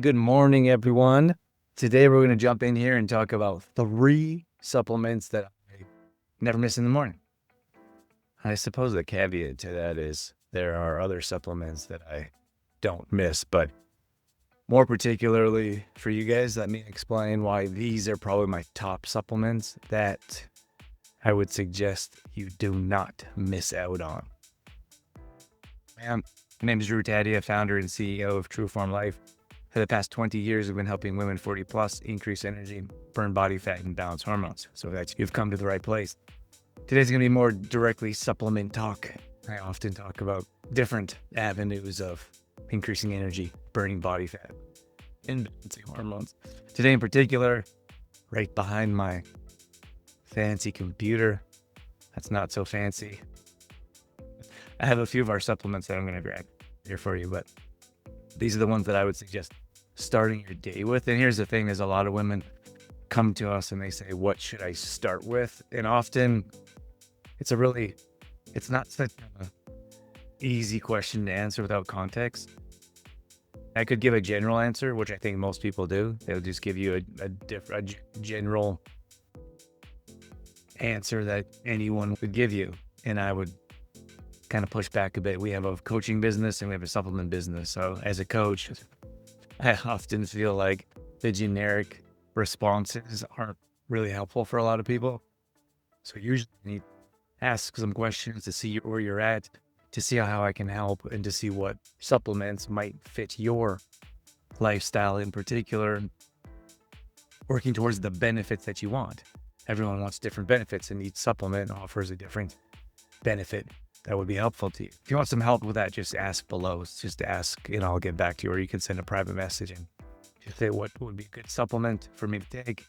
Good morning, everyone. Today we're going to jump in here and talk about 3 supplements that I never miss in the morning. I suppose the caveat to that is there are other supplements that I don't miss, but more particularly for you guys, let me explain why these are probably my top supplements that I would suggest you do not miss out on. My name is Drew Tadia, founder and CEO of True Form Life. For the past 20 years, we've been helping women 40 plus increase energy, burn body fat, and balance hormones. So that you've come to the right place. Today's going to be more directly supplement talk. I often talk about different avenues of increasing energy, burning body fat, and balancing hormones. Today in particular, right behind my fancy computer, that's not so fancy, I have a few of our supplements that I'm going to grab here for you, but these are the ones that I would suggest starting your day with. And here's the thing, is a lot of women come to us and they say, what should I start with? And often it's not such an easy question to answer without context. I could give a general answer, which I think most people do. They'll just give you a general answer that anyone would give you. And I would kind of push back a bit. We have a coaching business and we have a supplement business. So as a coach, I often feel like the generic responses aren't really helpful for a lot of people. So usually I need to ask some questions to see where you're at, to see how I can help, and to see what supplements might fit your lifestyle in particular, working towards the benefits that you want. Everyone wants different benefits, and each supplement offers a different benefit that would be helpful to you. If you want some help with that, just ask below. Just ask and I'll get back to you, or you can send a private message and just say what would be a good supplement for me to take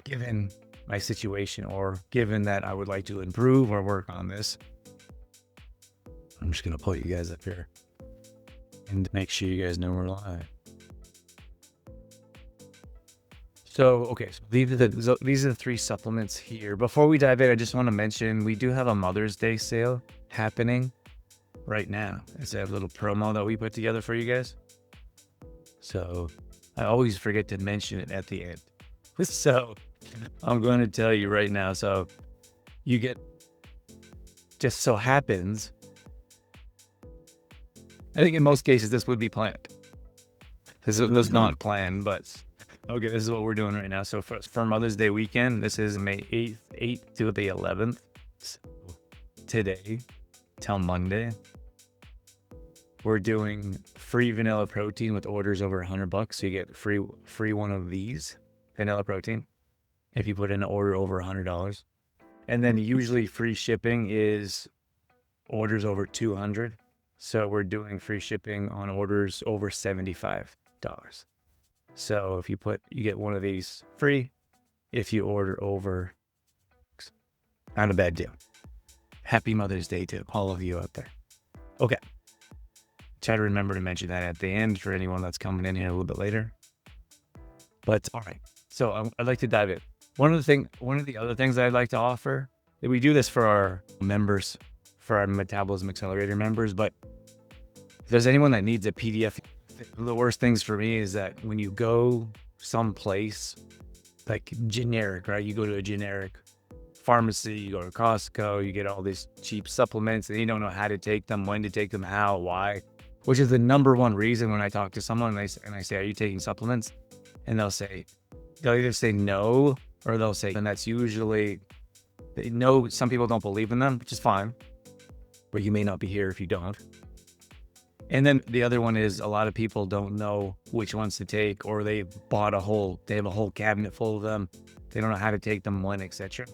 given my situation, or given that I would like to improve or work on this. I'm just going to pull you guys up here and make sure you guys know we're live. So these are the 3 supplements here. Before we dive in, I just want to mention we do have a Mother's Day sale happening right now. It's a little promo that we put together for you guys. So I always forget to mention it at the end. So I'm going to tell you right now. So you get, just so happens, I think in most cases this would be planned. This was not planned, but okay, this is what we're doing right now. So for Mother's Day weekend, this is May 8th to the 11th. So today till Monday, we're doing free vanilla protein with orders over $100. So you get free one of these vanilla protein if you put in an order over $100. And then usually free shipping is orders over $200. So we're doing free shipping on orders over $75. So if you get one of these free if you order over. Not a bad deal. Happy Mother's Day to all of you out there. Okay. Try to remember to mention that at the end for anyone that's coming in here a little bit later. But all right. So I'd like to dive in. One of the other things I'd like to offer, we do this for our members, for our Metabolism Accelerator members, but if there's anyone that needs a PDF, the worst things for me is that when you go someplace like generic, right? You go to a generic pharmacy, you go to Costco, you get all these cheap supplements and you don't know how to take them, when to take them, how, why, which is the number one reason when I talk to someone and I say, are you taking supplements? And they'll either say no, or they'll say, and that's usually, no, some people don't believe in them, which is fine, but you may not be here if you don't. And then the other one is a lot of people don't know which ones to take, or they have a whole cabinet full of them. They don't know how to take them, when, etc.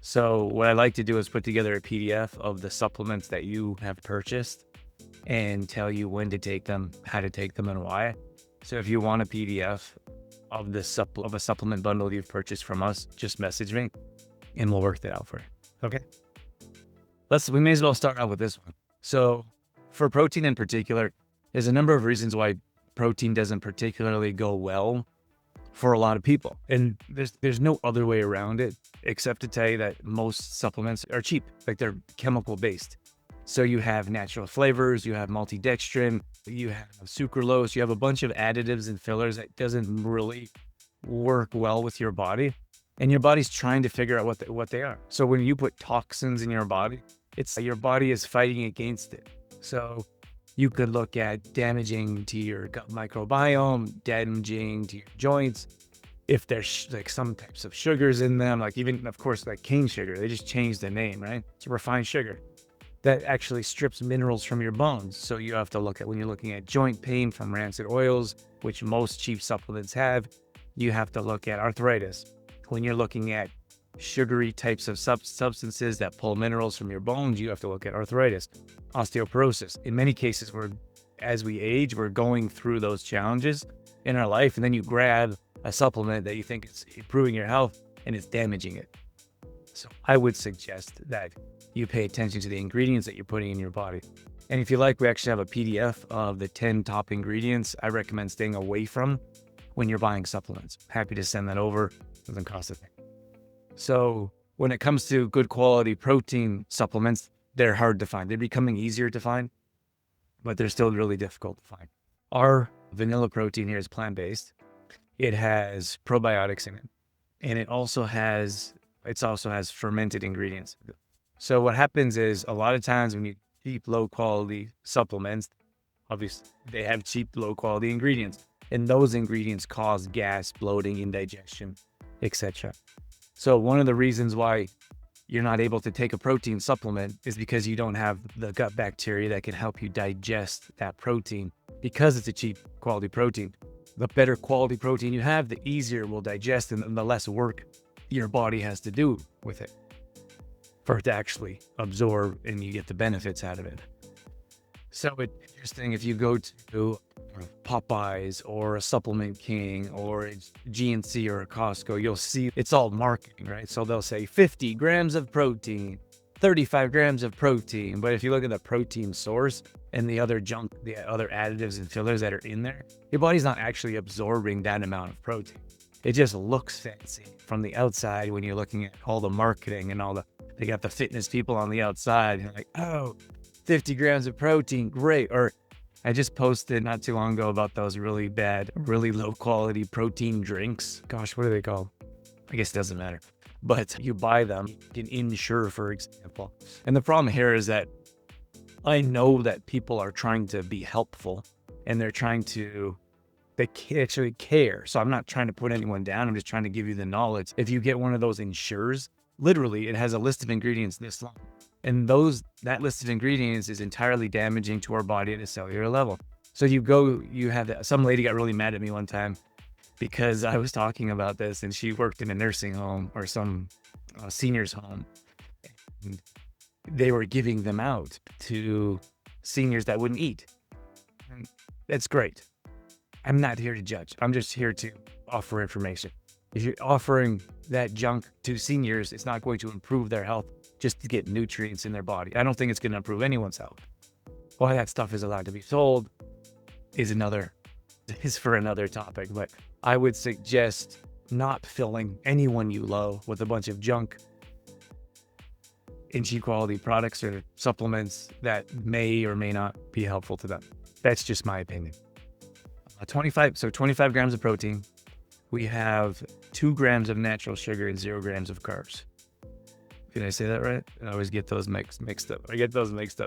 So what I like to do is put together a PDF of the supplements that you have purchased and tell you when to take them, how to take them, and why. So if you want a PDF of a supplement bundle you've purchased from us, just message me and we'll work that out for you. Okay. We may as well start out with this one. So for protein in particular, there's a number of reasons why protein doesn't particularly go well for a lot of people. And there's no other way around it except to tell you that most supplements are cheap, like they're chemical based. So you have natural flavors, you have multidextrin, you have sucralose, you have a bunch of additives and fillers that doesn't really work well with your body. And your body's trying to figure out what they are. So when you put toxins in your body, it's your body is fighting against it. So you could look at damaging to your gut microbiome, damaging to your joints. If there's like some types of sugars in them, like even, of course, like cane sugar, they just changed the name, right? It's refined sugar that actually strips minerals from your bones. So you have to look at, when you're looking at joint pain from rancid oils, which most cheap supplements have, you have to look at arthritis. When you're looking at sugary types of substances that pull minerals from your bones, you have to look at arthritis, osteoporosis. In many cases, as we age, we're going through those challenges in our life, and then you grab a supplement that you think is improving your health and it's damaging it. So I would suggest that you pay attention to the ingredients that you're putting in your body. And if you like, we actually have a PDF of the 10 top ingredients I recommend staying away from when you're buying supplements. Happy to send that over. Doesn't cost a thing. So when it comes to good quality protein supplements, they're hard to find. They're becoming easier to find, but they're still really difficult to find. Our vanilla protein here is plant-based. It has probiotics in it, and it also has fermented ingredients. So what happens is, a lot of times when you cheap, low quality supplements, obviously they have cheap, low quality ingredients, and those ingredients cause gas, bloating, indigestion, etc. So one of the reasons why you're not able to take a protein supplement is because you don't have the gut bacteria that can help you digest that protein, because it's a cheap quality protein. The better quality protein you have, the easier it will digest, and the less work your body has to do with it for it to actually absorb and you get the benefits out of it. So it's interesting, if you go to Popeyes or a Supplement King or a GNC or a Costco, you'll see it's all marketing, right? So they'll say 50 grams of protein, 35 grams of protein. But if you look at the protein source and the other junk, the other additives and fillers that are in there, your body's not actually absorbing that amount of protein. It just looks fancy from the outside when you're looking at all the marketing and they got the fitness people on the outside. And you're like, oh, 50 grams of protein, great. Or I just posted not too long ago about those really bad, really low quality protein drinks. Gosh, what are they called? I guess it doesn't matter. But you buy them, you can Ensure, for example. And the problem here is that I know that people are trying to be helpful, and they actually care. So I'm not trying to put anyone down. I'm just trying to give you the knowledge. If you get one of those Ensures, literally it has a list of ingredients this long. And that list of ingredients is entirely damaging to our body at a cellular level. So some lady got really mad at me one time because I was talking about this, and she worked in a nursing home or some seniors home. And they were giving them out to seniors that wouldn't eat. And that's great. I'm not here to judge. I'm just here to offer information. If you're offering that junk to seniors, it's not going to improve their health just to get nutrients in their body. I don't think it's going to improve anyone's health. Why that stuff is allowed to be sold is for another topic, but I would suggest not filling anyone you love with a bunch of junk and cheap quality products or supplements that may or may not be helpful to them. That's just my opinion. 25 grams of protein. We have 2 grams of natural sugar and 0 grams of carbs. Did I say that right? I always get those mixed up.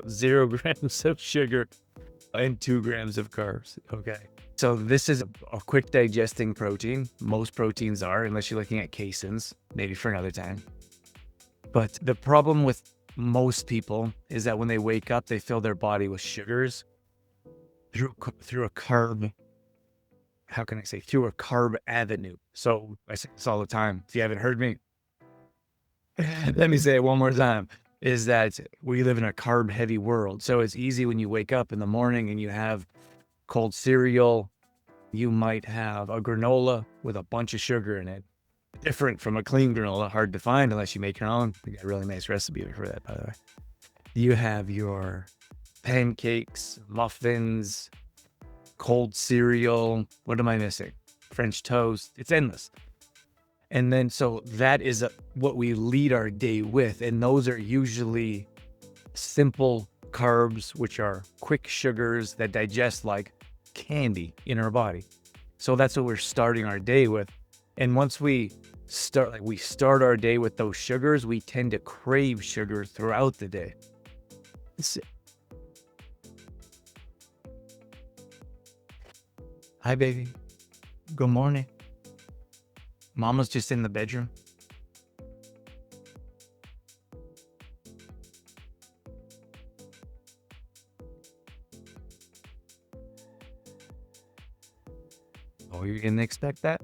0 grams of sugar and 2 grams of carbs. Okay. So this is a quick digesting protein. Most proteins are, unless you're looking at caseins, maybe for another time. But the problem with most people is that when they wake up, they fill their body with sugars through a carb. Through a carb avenue. So I say this all the time. If you haven't heard me, let me say it one more time, is that we live in a carb heavy world. So it's easy when you wake up in the morning and you have cold cereal, you might have a granola with a bunch of sugar in it. Different from a clean granola, hard to find unless you make your own. We got a really nice recipe for that, by the way. You have your pancakes, muffins, cold cereal. What am I missing? French toast. It's endless. And then, so that is what we lead our day with. And those are usually simple carbs, which are quick sugars that digest like candy in our body. So that's what we're starting our day with. And once we start our day with those sugars, we tend to crave sugar throughout the day. Hi, baby. Good morning. Mama's just in the bedroom. Oh, you didn't expect that?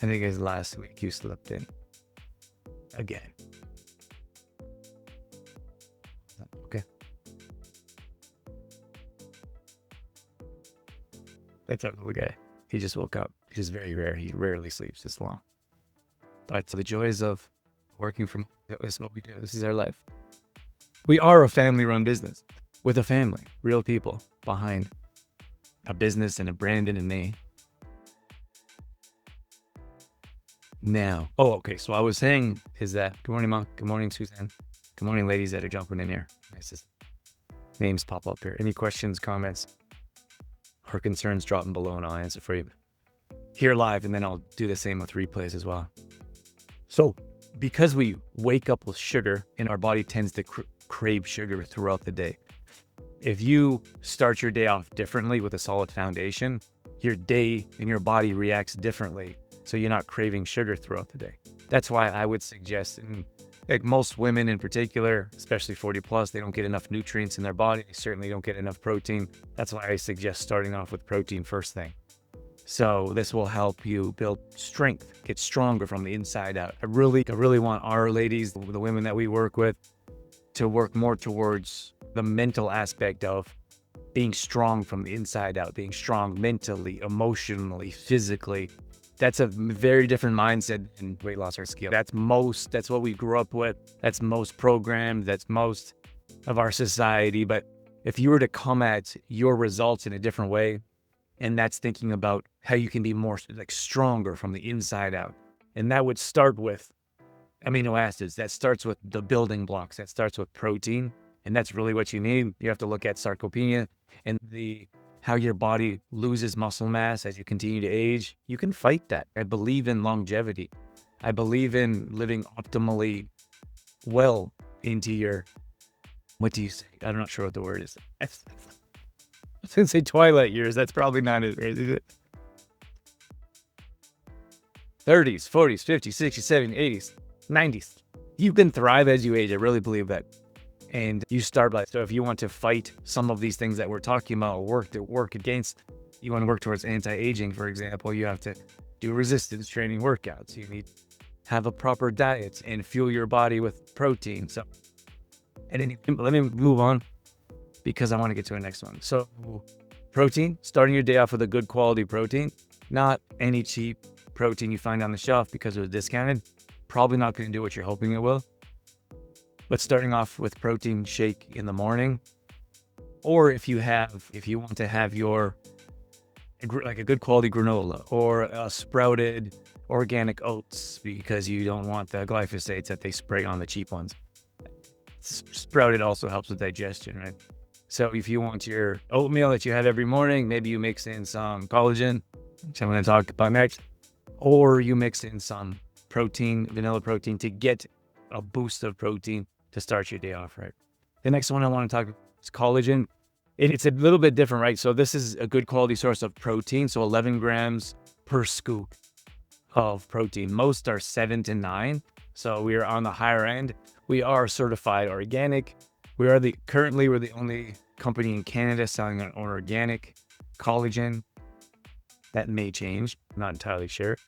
I think it's last week you slept in. Again. Okay. That's our little guy. He just woke up. Which is very rare. He rarely sleeps this long. But the joys of working from home is what we do. This is our life. We are a family-run business with a family, real people behind a business and a brand and a name. Now, okay. So I was saying is that, good morning, Mom. Good morning, Suzanne. Good morning, ladies that are jumping in here. Nice to see names pop up here. Any questions, comments, or concerns, drop them below and I'll answer for you here live. And then I'll do the same with replays as well. So because we wake up with sugar and our body tends to crave sugar throughout the day. If you start your day off differently with a solid foundation, your day and your body reacts differently. So you're not craving sugar throughout the day. That's why I would suggest, and like most women in particular, especially 40 plus, they don't get enough nutrients in their body. They certainly don't get enough protein. That's why I suggest starting off with protein first thing. So this will help you build strength, get stronger from the inside out. I really want our ladies, the women that we work with, to work more towards the mental aspect of being strong from the inside out, being strong mentally, emotionally, physically. That's a very different mindset in weight loss or skill. That's what we grew up with. That's most programmed. That's most of our society. But if you were to come at your results in a different way, and that's thinking about how you can be more like stronger from the inside out. And that would start with amino acids. That starts with the building blocks. That starts with protein. And that's really what you need. You have to look at sarcopenia and how your body loses muscle mass as you continue to age. You can fight that. I believe in longevity. I believe in living optimally well into your, what do you say? I'm not sure what the word is. I was going to say twilight years. That's probably not it, is it? 30s, 40s, 50s, 60s, 70s, 80s, 90s. You can thrive as you age. I really believe that. And you start by, so if you want to fight some of these things that we're talking about, work against, you want to work towards anti-aging, for example, you have to do resistance training workouts. You need to have a proper diet and fuel your body with protein. So, let me move on because I want to get to the next one. So protein, starting your day off with a good quality protein, not any cheap protein you find on the shelf because it was discounted. Probably not going to do what you're hoping it will. But starting off with protein shake in the morning, or if you want to have your, like a good quality granola or a sprouted organic oats because you don't want the glyphosates that they spray on the cheap ones. Sprouted also helps with digestion, right? So if you want your oatmeal that you have every morning, maybe you mix in some collagen, which I'm going to talk about next, or you mix in some protein, vanilla protein to get a boost of protein to start your day off, right? The next one I want to talk about is collagen. It's a little bit different, right? So this is a good quality source of protein. So 11 grams per scoop of protein. Most are 7 to 9. So we are on the higher end. We are certified organic. We're the only company in Canada selling an organic collagen. That may change. I'm not entirely sure.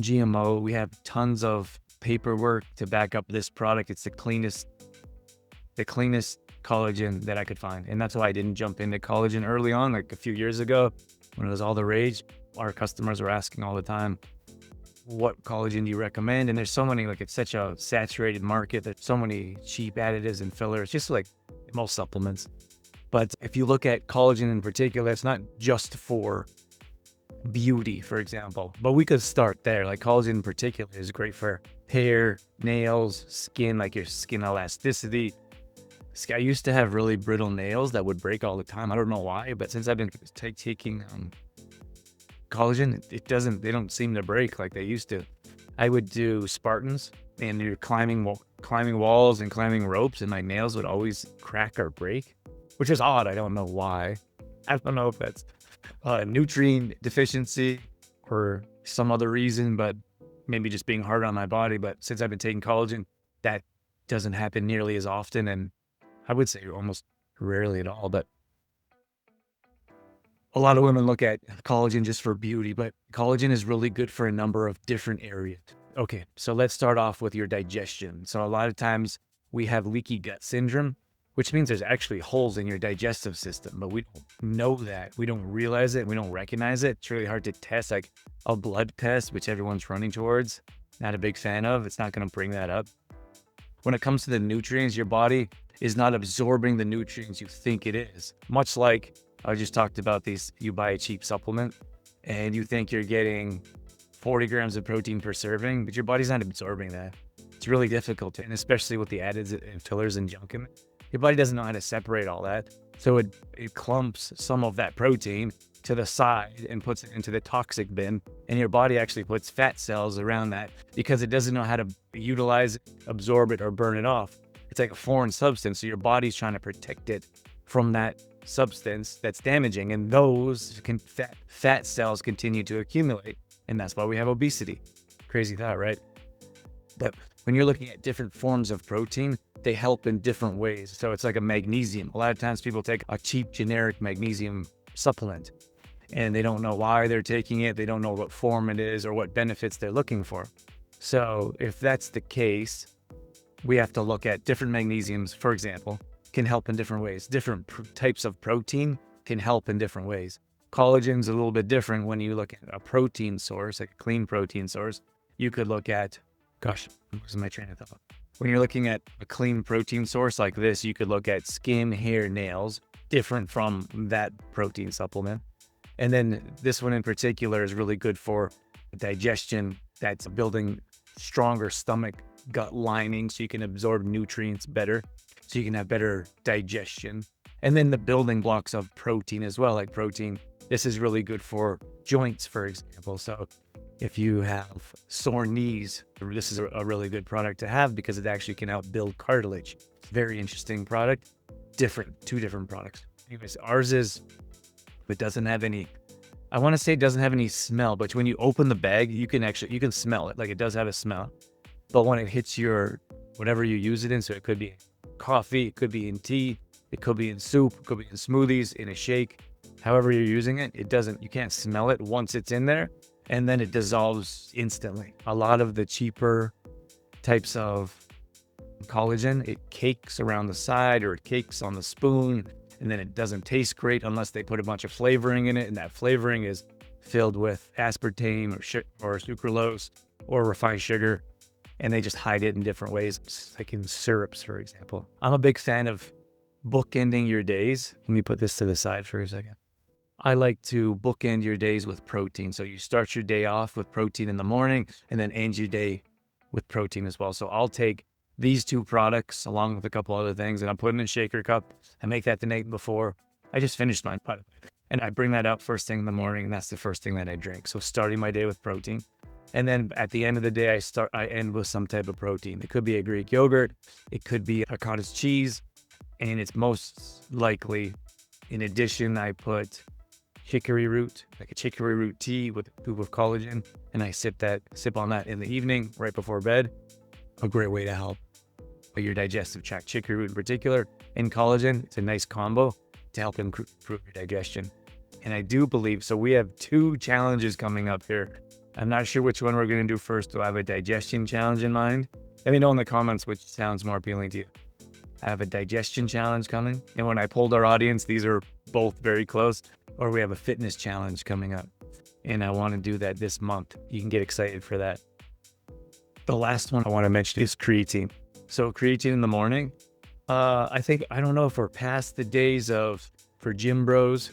GMO, we have tons of paperwork to back up this product. It's the cleanest collagen that I could find. And that's why I didn't jump into collagen early on, like a few years ago when it was all the rage. Our customers were asking all the time, what collagen do you recommend? And there's so many, like it's such a saturated market. There's so many cheap additives and fillers, just like most supplements. But if you look at collagen in particular, it's not just for beauty, for example. But we could start there. Like collagen in particular is great for hair, nails, skin, like your skin elasticity. I used to have really brittle nails that would break all the time. I don't know why, but since I've been taking collagen, they don't seem to break like they used to. I would do Spartans, and you're climbing walls and climbing ropes, and my nails would always crack or break, which is odd. I don't know why. I don't know if that's nutrient deficiency or some other reason, but maybe just being hard on my body. But since I've been taking collagen, that doesn't happen nearly as often, and I would say almost rarely at all. But a lot of women look at collagen just for beauty, but collagen is really good for a number of different areas. Okay, so let's start off with your digestion. So a lot of times we have leaky gut syndrome, which means there's actually holes in your digestive system, but we don't know that. We don't realize it. We don't recognize it. It's really hard to test, like a blood test, which everyone's running towards. Not a big fan of. It's not going to bring that up. When it comes to the nutrients, your body is not absorbing the nutrients you think it is. Much like I just talked about these, you buy a cheap supplement and you think you're getting 40 grams of protein per serving, but your body's not absorbing that. It's really difficult, and especially with the additives and fillers and junk in it. Your body doesn't know how to separate all that. So it clumps some of that protein to the side and puts it into the toxic bin. And your body actually puts fat cells around that because it doesn't know how to utilize it, absorb it, or burn it off. It's like a foreign substance. So your body's trying to protect it from that substance that's damaging. And those fat cells continue to accumulate. And that's why we have obesity. Crazy thought, right? But when you're looking at different forms of protein, they help in different ways. So it's like a magnesium. A lot of times people take a cheap generic magnesium supplement and they don't know why they're taking it. They don't know what form it is or what benefits they're looking for. So if that's the case, we have to look at different magnesiums, for example, can help in different ways. Different types of protein can help in different ways. Collagen's a little bit different when you look at a protein source, like a clean protein source. You could look at, gosh, where's my train of thought? When you're looking at a clean protein source like this, you could look at skin, hair, nails, different from that protein supplement. And then this one in particular is really good for digestion. That's building stronger stomach gut lining so you can absorb nutrients better, so you can have better digestion. And then the building blocks of protein as well, like protein. This is really good for joints, for example. So if you have sore knees, this is a really good product to have because it actually can help build cartilage. Very interesting product. Two different products. Anyways, ours is, it doesn't have any, I want to say it doesn't have any smell, but when you open the bag, you can smell it. Like it does have a smell. But when it hits your, whatever you use it in, so it could be coffee, it could be in tea, it could be in soup, it could be in smoothies, in a shake, however you're using it, you can't smell it once it's in there, and then it dissolves instantly. A lot of the cheaper types of collagen, it cakes around the side or it cakes on the spoon, and then it doesn't taste great unless they put a bunch of flavoring in it, and that flavoring is filled with aspartame or sucralose or refined sugar, and they just hide it in different ways, like in syrups, for example. I'm a big fan of bookending your days. Let me put this to the side for a second. I like to bookend your days with protein. So you start your day off with protein in the morning and then end your day with protein as well. So I'll take these two products along with a couple other things and I'm putting in a shaker cup. I make that the night before. I just finished mine, and I bring that up first thing in the morning, and that's the first thing that I drink. So starting my day with protein. And then at the end of the day, I end with some type of protein. It could be a Greek yogurt. It could be a cottage cheese. And it's most likely, in addition, I put chicory root, like a chicory root tea with a scoop of collagen. And I sip on that in the evening, right before bed. A great way to help your digestive tract. Chicory root in particular and collagen, it's a nice combo to help improve your digestion. And I do believe, so we have 2 challenges coming up here. I'm not sure which one we're going to do first. Do I have a digestion challenge in mind? Let me know in the comments which sounds more appealing to you. I have a digestion challenge coming. And when I polled our audience, these are both very close. Or we have a fitness challenge coming up. And I want to do that this month. You can get excited for that. The last one I want to mention is creatine. So creatine in the morning. I don't know if we're past the days for gym bros.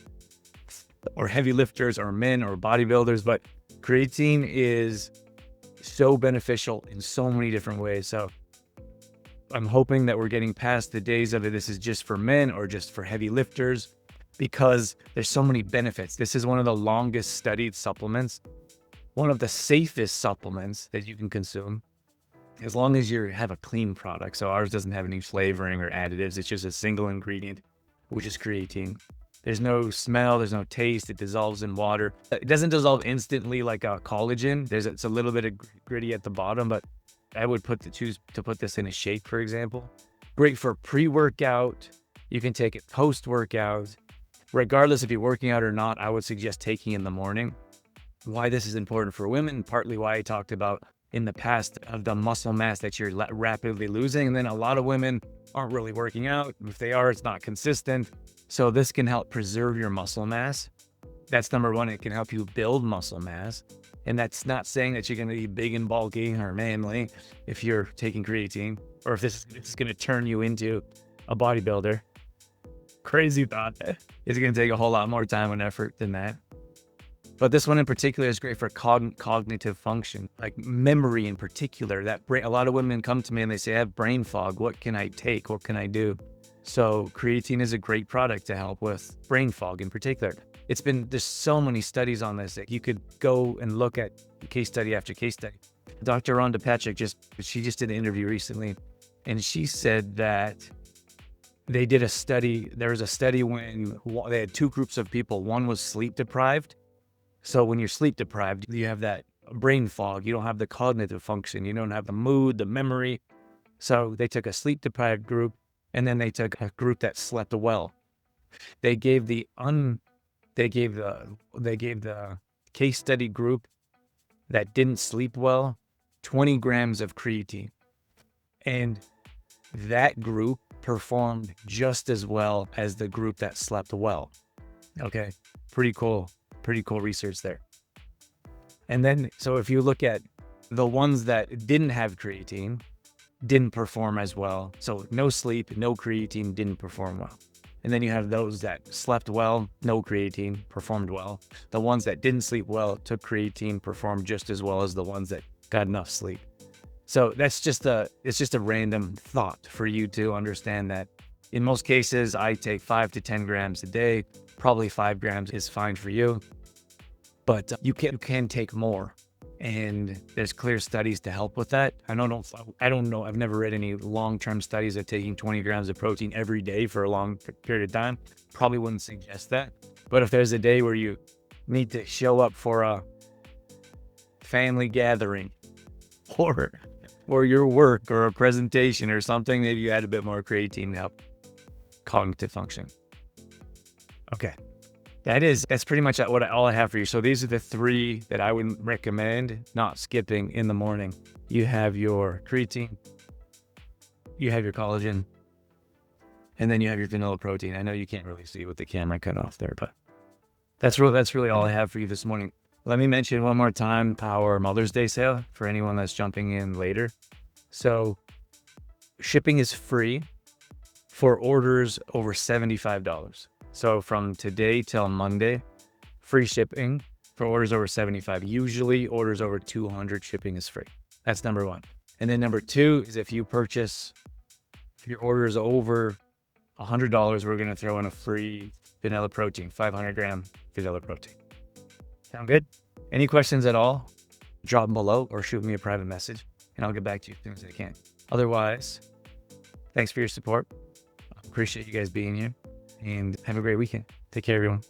or heavy lifters or men or bodybuilders, but creatine is so beneficial in so many different ways. So I'm hoping that we're getting past the days of it. This is just for men or just for heavy lifters, because there's so many benefits. This is one of the longest studied supplements, one of the safest supplements that you can consume, as long as you have a clean product. So ours doesn't have any flavoring or additives. It's just a single ingredient, which is creatine. There's no smell, there's no taste. It dissolves in water. It doesn't dissolve instantly like a collagen. It's a little bit of gritty at the bottom, but I would choose to put this in a shake, for example. Great for pre-workout. You can take it post-workout. Regardless if you're working out or not, I would suggest taking in the morning. Why this is important for women, partly why I talked about in the past of the muscle mass that you're rapidly losing. And then a lot of women aren't really working out. If they are, it's not consistent. So this can help preserve your muscle mass. That's number one. It can help you build muscle mass. And that's not saying that you're going to be big and bulky or manly if you're taking creatine, or if this is going to turn you into a bodybuilder. Crazy thought. It's going to take a whole lot more time and effort than that. But this one in particular is great for cognitive function, like memory in particular. A lot of women come to me and they say, I have brain fog. What can I take? What can I do? So creatine is a great product to help with brain fog in particular. There's so many studies on this that you could go and look at case study after case study. Dr. Rhonda Patrick she just did an interview recently, and she said that they did a study. There was a study when they had two groups of people. One was sleep deprived. So when you're sleep deprived, you have that brain fog. You don't have the cognitive function. You don't have the mood, the memory. So they took a sleep deprived group, and then they took a group that slept well. They gave the case study group that didn't sleep well 20 grams of creatine, and that group performed just as well as the group that slept well. Okay, pretty cool research there. And then, so if you look at the ones that didn't have creatine, didn't perform as well. So no sleep, no creatine, didn't perform well. And then you have those that slept well, no creatine, performed well. The ones that didn't sleep well, took creatine, performed just as well as the ones that got enough sleep. So it's just a random thought for you to understand that in most cases, I take 5 to 10 grams a day. Probably 5 grams is fine for you, but you can take more. And there's clear studies to help with that. I don't know. I've never read any long-term studies of taking 20 grams of protein every day for a long period of time. Probably wouldn't suggest that. But if there's a day where you need to show up for a family gathering or your work or a presentation or something, maybe you add a bit more creatine to help cognitive function. Okay. That's pretty much all I have for you. So these are the 3 that I would recommend not skipping in the morning. You have your creatine, you have your collagen, and then you have your vanilla protein. I know you can't really see with the camera cut off there, but that's really all I have for you this morning. Let me mention one more time our Mother's Day sale for anyone that's jumping in later. So shipping is free for orders over $75. So from today till Monday, free shipping for orders over 75. Usually orders over 200, shipping is free. That's number 1. And then number 2 is if your order is over $100, we're going to throw in a free vanilla protein, 500 gram vanilla protein. Sound good? Any questions at all? Drop them below or shoot me a private message and I'll get back to you as soon as I can. Otherwise, thanks for your support. Appreciate you guys being here and have a great weekend. Take care, everyone.